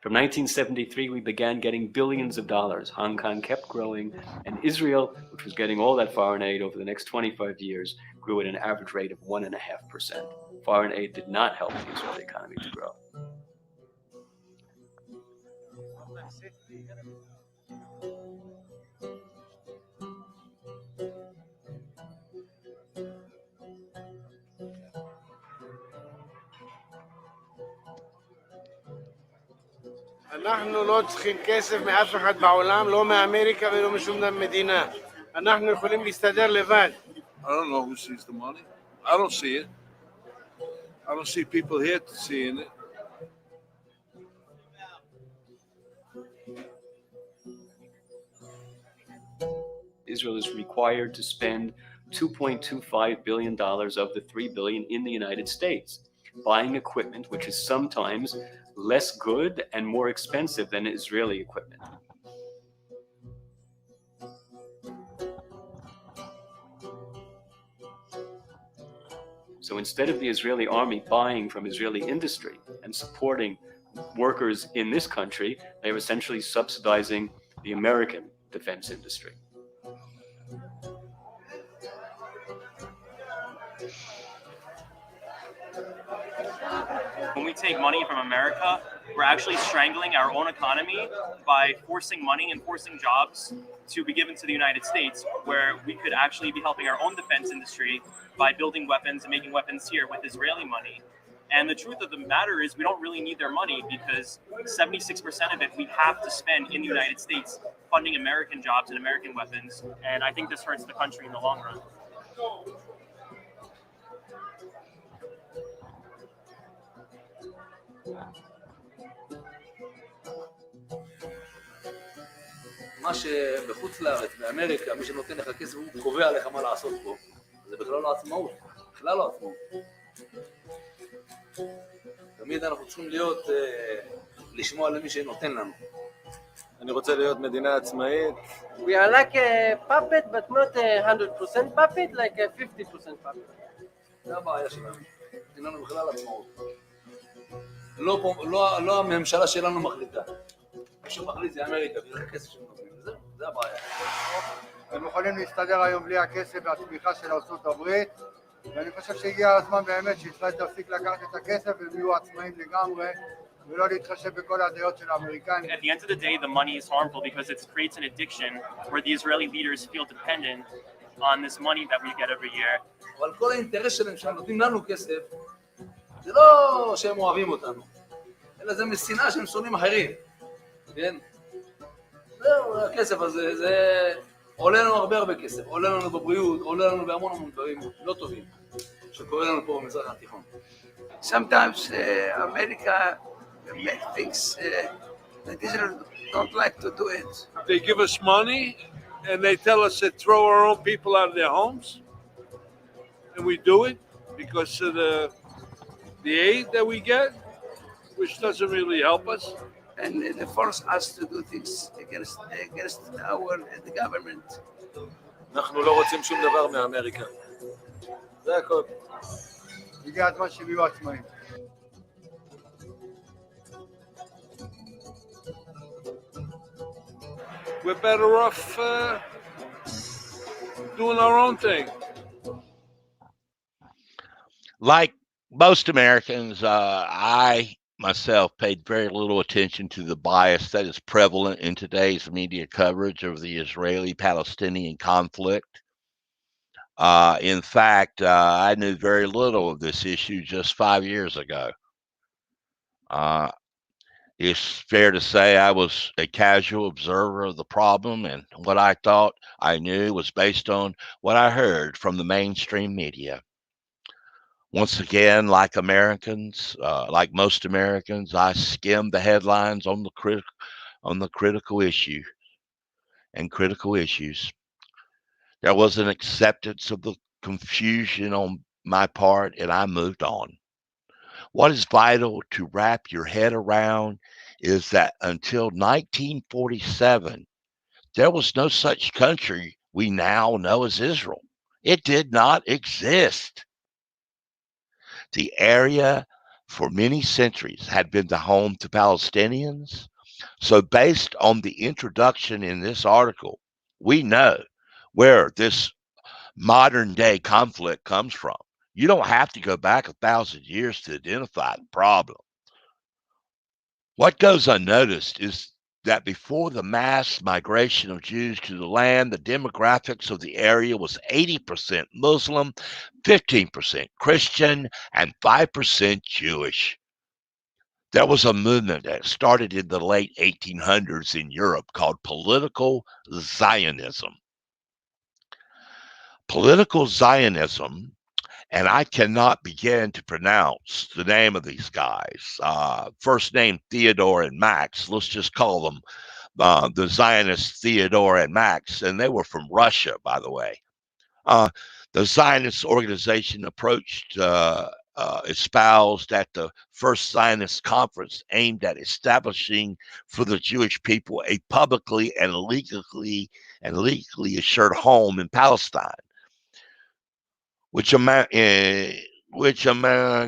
From 1973, we began getting billions of dollars. Hong Kong kept growing, and Israel, which was getting all that foreign aid over the next 25 years, grew at an average rate of 1.5%. Foreign aid did not help the Israeli economy to grow. אנחנו לא צריכים כסף מאף אחד בעולם, לא מאמריקה ולא משום מדינה. אנחנו יכולים להסתדר לבד. I don't know who sees the money. I don't see it. I don't see people here seeing it. Israel is required to spend $2.25 billion of the $3 billion in the United States, buying equipment which is sometimes less good and more expensive than Israeli equipment. So instead of the Israeli army buying from Israeli industry and supporting workers in this country, they are essentially subsidizing the American defense industry. When we take money from America, we're actually strangling our own economy by forcing money and forcing jobs to be given to the United States, where we could actually be helping our own defense industry by building weapons and making weapons here with Israeli money. And the truth of the matter is we don't really need their money, because 76% of it we have to spend in the United States funding American jobs and American weapons. And I think this hurts the country in the long run. מה שבחוץ לארץ, באמריקה, מי שנותן לך כסף הוא קובע לך מה לעשות פה. זה בכלל לא עצמאות, בכלל לא עצמאות. תמיד אנחנו צריכים להיות, לשמוע למי שנותן לנו. אני רוצה להיות מדינה עצמאית. We are like a puppet, but not a 100% puppet, like a 50% puppet. זה הבעיה שלנו. אין לנו בכלל עצמאות. לא הממשלה שלנו מחליטה. מי שמחליט זה אמריקה, וזה הכסף שנותנים. זה הבעיה. הם יכולים להסתדר היום בלי הכסף והתמיכה של ארצות הברית, ואני חושב שהגיע הזמן באמת שישראל תפסיק לקחת את הכסף והם יהיו עצמאים לגמרי, ולא להתחשב בכל הדעות של האמריקאים. At the end of the day, the money is harmful because it creates an addiction where the Israeli leaders feel dependent on this money that we get every year. אבל כל האינטרס שלהם שהם נותנים לנו כסף, זה לא שהם אוהבים אותנו, אלא זה משנאה שהם שונאים אחרים. כן? זהו, הכסף הזה, זה עולה לנו הרבה כסף, עולה לנו בבריאות, עולה לנו בהמון דברים לא טובים, שקורה לנו פה במזרח התיכון. Sometimes America make things that Israel don't like to do it. They give us money and they tell us to throw our own people out of their homes. And we do it because of the aid that we get, which doesn't really help us. And they force us to do things against the government. אנחנו לא רוצים שום דבר מאמריקה. זה הכל. הגיע הזמן שהם יהיו עצמאים. we're better off doing our own thing. Like most Americans, I myself paid very little attention to the bias that is prevalent in today's media coverage of the Israeli-Palestinian conflict. In fact, I knew very little of this issue just 5 years ago. It's fair to say I was a casual observer of the problem, and what I thought I knew was based on what I heard from the mainstream media. Once again, like Americans, like most Americans, I skimmed the headlines on the critical issue and critical issues. There was an acceptance of the confusion on my part, and I moved on. What is vital to wrap your head around is that until 1947, there was no such country we now know as Israel. It did not exist. The area for many centuries had been the home to Palestinians. So, based on the introduction in this article, we know where this modern day conflict comes from. You don't have to go back 1,000 years to identify the problem. What goes unnoticed is that before the mass migration of Jews to the land, the demographics of the area was 80% Muslim, 15% Christian, and 5% Jewish. There was a movement that started in the late 1800s in Europe called political Zionism. Political Zionism, and I cannot begin to pronounce the name of these guys. First name Theodore and Max. Let's just call them the Zionists Theodore and Max, and they were from Russia, by the way. The Zionist organization espoused at the first Zionist conference aimed at establishing for the Jewish people a publicly and legally assured home in Palestine, which among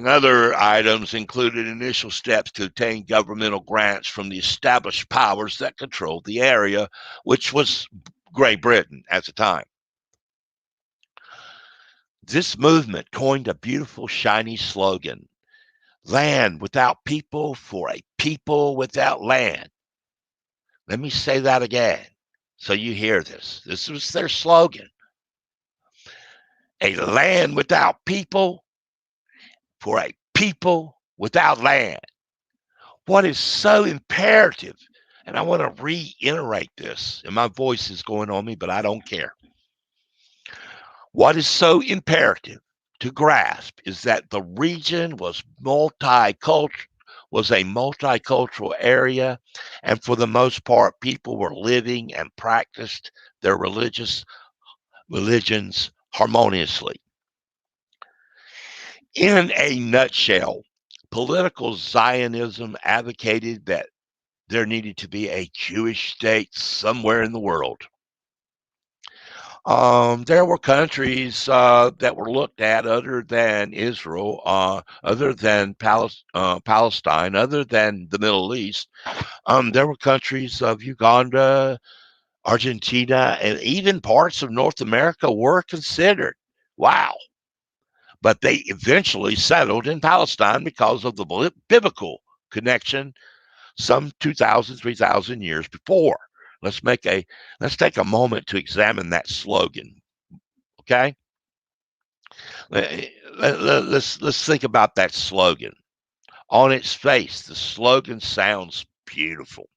other items included initial steps to obtain governmental grants from the established powers that controlled the area, which was Great Britain at the time. This movement coined a beautiful, shiny slogan: land without people for a people without land. Let me say that again so you hear this. This was their slogan: a land without people for a people without land. What is so imperative, and I want to reiterate this, and my voice is going on me, but I don't care. What is so imperative to grasp is that the region was a multicultural area, and for the most part, people were living and practiced their religions harmoniously. In a nutshell, political Zionism advocated that there needed to be a Jewish state somewhere in the world. There were countries that were looked at other than Israel, other than Palestine, other than the Middle East. There were countries of Uganda, Argentina, and even parts of North America were considered. Wow. But they eventually settled in Palestine because of the biblical connection some 2,000, 3,000 years before. Let's take a moment to examine that slogan. Okay? Let's think about that slogan. On its face, the slogan sounds beautiful,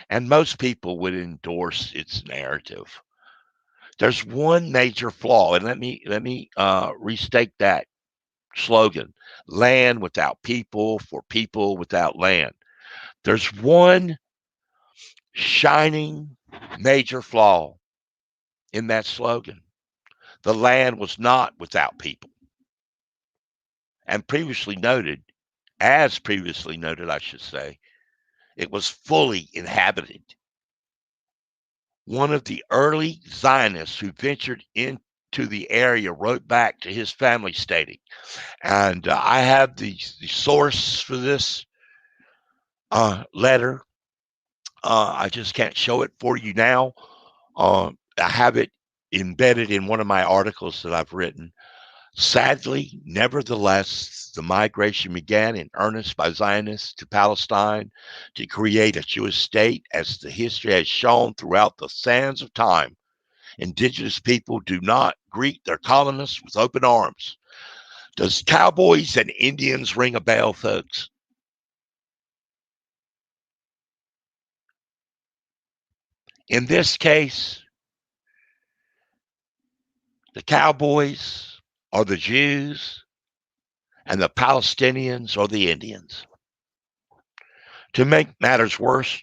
and most people would endorse its narrative. There's one major flaw, and let me restate that slogan: land without people for people without land. There's one shining major flaw in that slogan. The land was not without people. And as previously noted, I should say, it was fully inhabited. One of the early Zionists who ventured into the area wrote back to his family stating, and I have the source for this letter. I just can't show it for you now. I have it embedded in one of my articles that I've written. Sadly, nevertheless, the migration began in earnest by Zionists to Palestine to create a Jewish state, as the history has shown throughout the sands of time. Indigenous people do not greet their colonists with open arms. Does cowboys and Indians ring a bell, folks? In this case, the cowboys are the Jews and the Palestinians are the Indians. To make matters worse,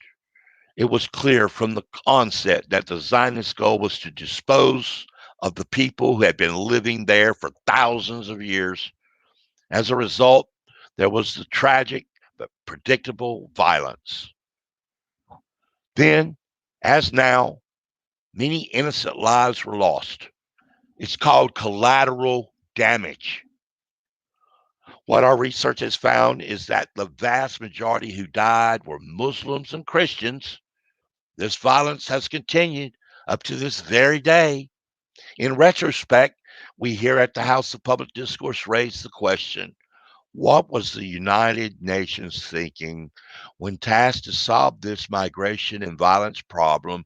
it was clear from the onset that the Zionist goal was to dispose of the people who had been living there for thousands of years. As a result, there was the tragic but predictable violence. Then, as now, many innocent lives were lost. It's called collateral damage. What our research has found is that the vast majority who died were Muslims and Christians. This violence has continued up to this very day. In retrospect, we here at the House of Public Discourse raise the question, what was the United Nations thinking when tasked to solve this migration and violence problem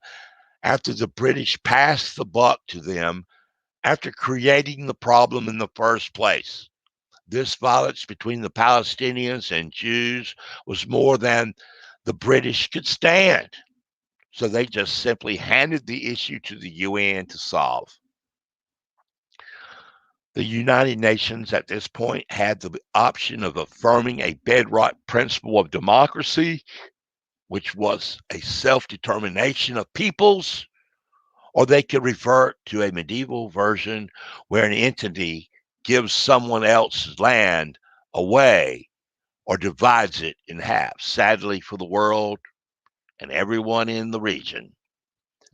after the British passed the buck to them after creating the problem in the first place? This violence between the Palestinians and Jews was more than the British could stand. So they just simply handed the issue to the UN to solve. The United Nations at this point had the option of affirming a bedrock principle of democracy, which was a self-determination of peoples, or they could revert to a medieval version where an entity gives someone else's land away or divides it in half. Sadly for the world and everyone in the region,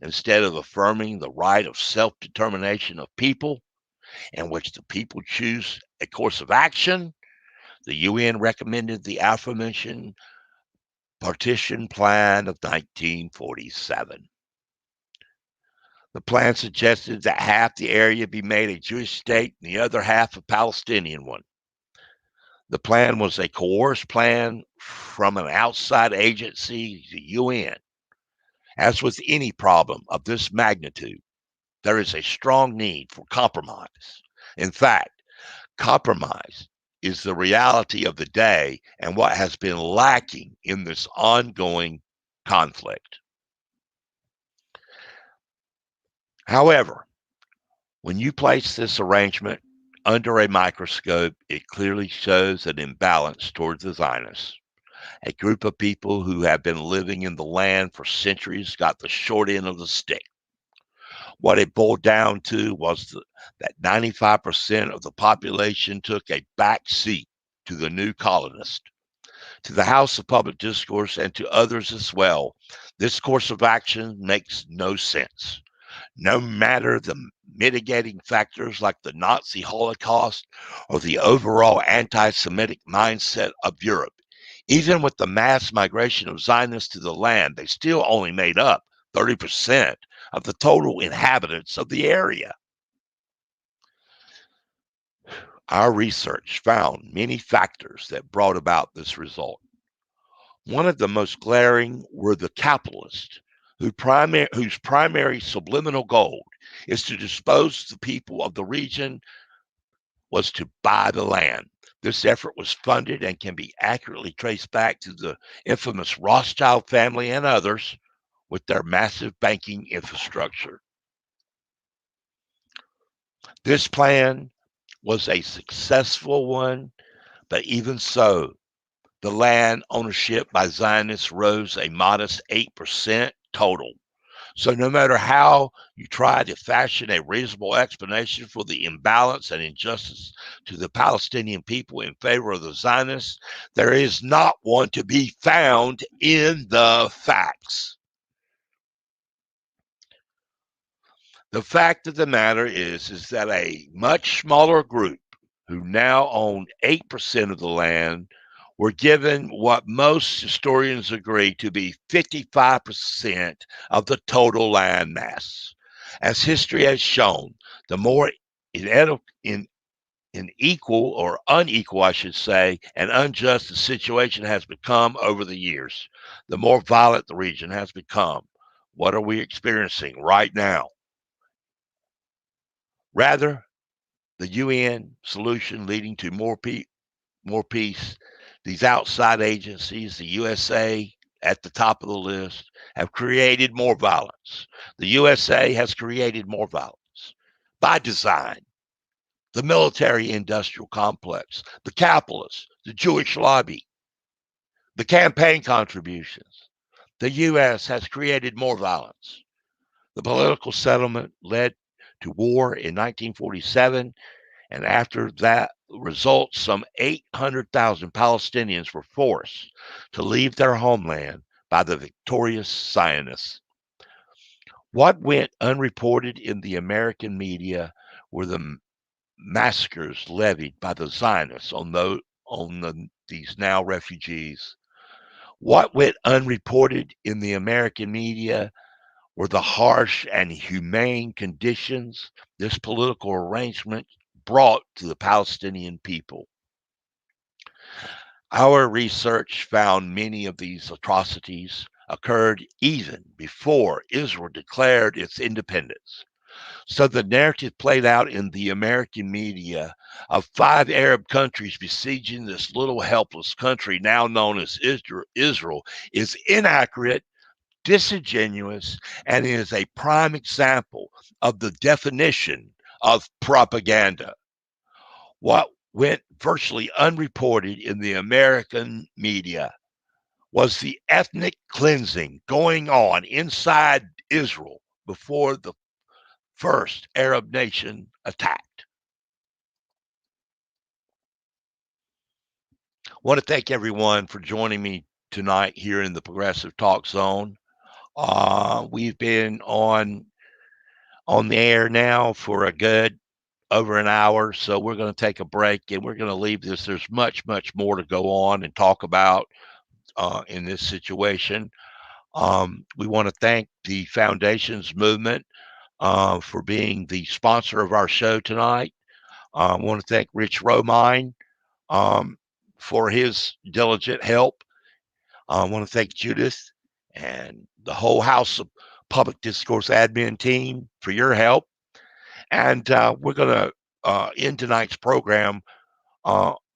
instead of affirming the right of self-determination of people in which the people choose a course of action, the UN recommended the aforementioned partition plan of 1947. The plan suggested that half the area be made a Jewish state and the other half a Palestinian one. The plan was a coerced plan from an outside agency, the UN. As with any problem of this magnitude, there is a strong need for compromise. In fact, compromise is the reality of the day and what has been lacking in this ongoing conflict. However, when you place this arrangement under a microscope, it clearly shows an imbalance towards the Zionists. A group of people who have been living in the land for centuries got the short end of the stick. What it boiled down to was that 95% of the population took a back seat to the new colonist. To the House of Public Discourse and to others as well, this course of action makes no sense. No matter the mitigating factors like the Nazi Holocaust or the overall anti-Semitic mindset of Europe, even with the mass migration of Zionists to the land, they still only made up 30% of the total inhabitants of the area. Our research found many factors that brought about this result. One of the most glaring were the capitalists, whose primary subliminal goal is to dispose the people of the region was to buy the land. This effort was funded and can be accurately traced back to the infamous Rothschild family and others with their massive banking infrastructure. This plan was a successful one, but even so, the land ownership by Zionists rose a modest 8% total. So no matter how you try to fashion a reasonable explanation for the imbalance and injustice to the Palestinian people in favor of the Zionists, there is not one to be found in the facts. The fact of the matter is that a much smaller group who now own 8% of the land were given what most historians agree to be 55% of the total land mass. As history has shown, the more equal or unequal, I should say, and unjust the situation has become over the years, the more violent the region has become. What are we experiencing right now? Rather, the UN solution leading to more peace, these outside agencies, the USA at the top of the list, have created more violence. The USA has created more violence by design. The military industrial complex, the capitalists, the Jewish lobby, the campaign contributions. The U.S. has created more violence. The political settlement led to war in 1947, and after that results, some 800,000 Palestinians were forced to leave their homeland by the victorious Zionists. What went unreported in the American media were the massacres levied by the Zionists on these now refugees. What went unreported in the American media were the harsh and humane conditions this political arrangement brought to the Palestinian people. Our research found many of these atrocities occurred even before Israel declared its independence. So the narrative played out in the American media of 5 Arab countries besieging this little helpless country now known as Israel is inaccurate, disingenuous, and is a prime example of the definition of propaganda. What went virtually unreported in the American media was the ethnic cleansing going on inside Israel before the first Arab nation attacked. I want to thank everyone for joining me tonight here in the Progressive Talk Zone. We've been on the air now for a good over an hour, so we're going to take a break and we're going to leave this. There's much more to go on and talk about in this situation. We want to thank the Foundations Movement for being the sponsor of our show tonight. I want to thank Rich Romine for his diligent help. I want to thank Judith and the whole House of Public Discourse admin team for your help. And we're going to end tonight's program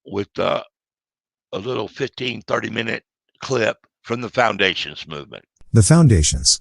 with a little 15, 30-minute clip from the Foundations Movement. The Foundations.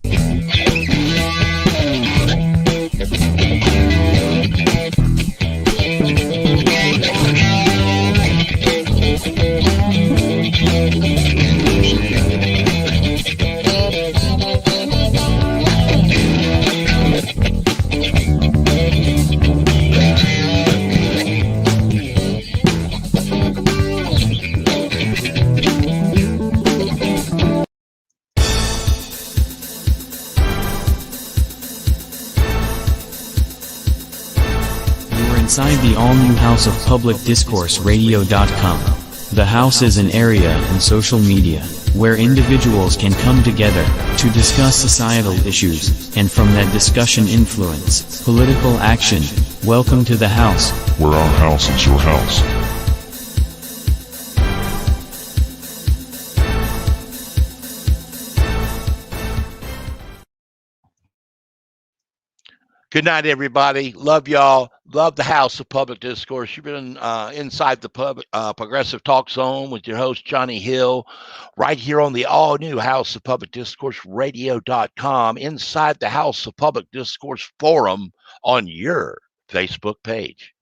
Inside the all-new House of Public Discourse Radio.com. The house is an area in social media where individuals can come together to discuss societal issues, and from that discussion influence political action. Welcome to the house, where our house is your house. Good night, everybody. Love y'all. Love the House of Public Discourse. You've been inside the Progressive Talk Zone with your host, Johnny Hill, right here on the all-new House of Public Discourse Radio.com, inside the House of Public Discourse Forum on your Facebook page.